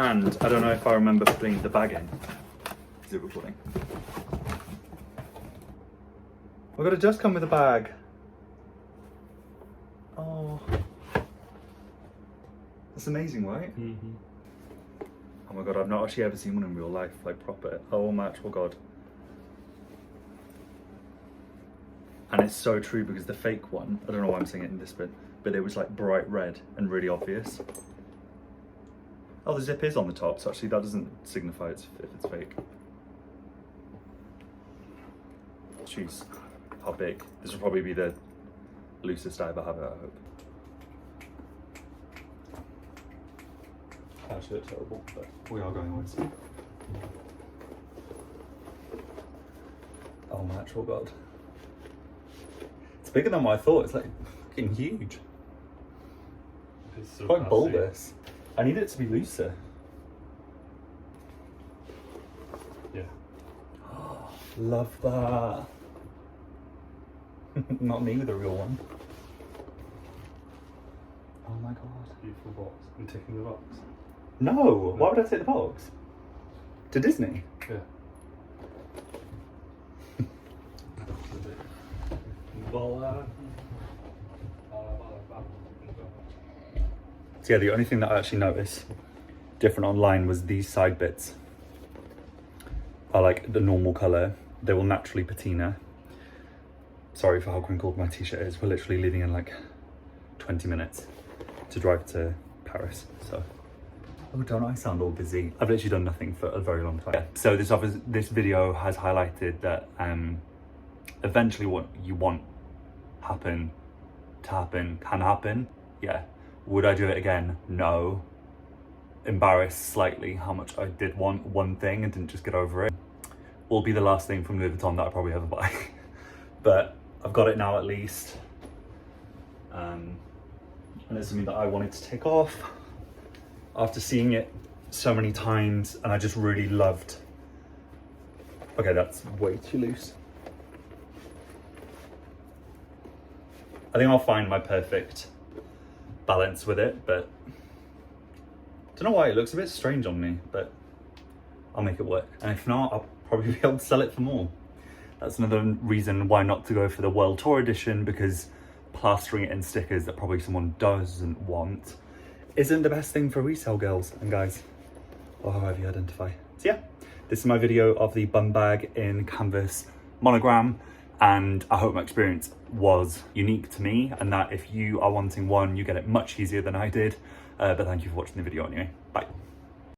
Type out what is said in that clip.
And I don't know if I remember putting the bag in. Is it recording? Oh god, it does come with a bag. Oh. That's amazing, right? Mm-hmm. Oh my god, I've not actually ever seen one in real life, like proper. Oh my actual god. And it's so true because the fake one, I don't know why I'm saying it in this bit, but it was like bright red and really obvious. Oh, the zip is on the top, so actually that doesn't signify if it's fake. Jeez, how big. This will probably be the loosest I ever have it, I hope. Actually, it's terrible, but we are going with. Oh my actual god. It's bigger than what I thought, it's like fucking huge. It's so Quite classy. bulbous. I need it to be looser. Yeah. Love that. Not me with a real one. Oh my god. Beautiful box. I'm ticking the box. No! Why would I take the box? To Disney? Yeah. So yeah, the only thing that I actually noticed different online was these side bits are like the normal colour. They will naturally patina. Sorry for how crinkled my t-shirt is. We're literally leaving in like 20 minutes to drive to Paris, so. Oh, don't I sound all busy? I've literally done nothing for a very long time. Yeah. So this video has highlighted that eventually what you want can happen. Yeah. Would I do it again? No. Embarrassed slightly how much I did want one thing and didn't just get over it. Will be the last thing from Louis Vuitton that I probably ever buy. But I've got it now at least. And it's something that I wanted to take off after seeing it so many times, and I just really loved. Okay, that's way too loose. I think I'll find my perfect balance with it, but I don't know why it looks a bit strange on me, but I'll make it work. And if not, I'll probably be able to sell it for more. That's another reason why not to go for the World Tour edition, because plastering it in stickers that probably someone doesn't want isn't the best thing for resale girls and guys, or however you identify. So yeah, this is my video of the Bumbag in canvas monogram, and I hope my experience was unique to me, and that if you are wanting one, you get it much easier than I did. But thank you for watching the video anyway. Bye.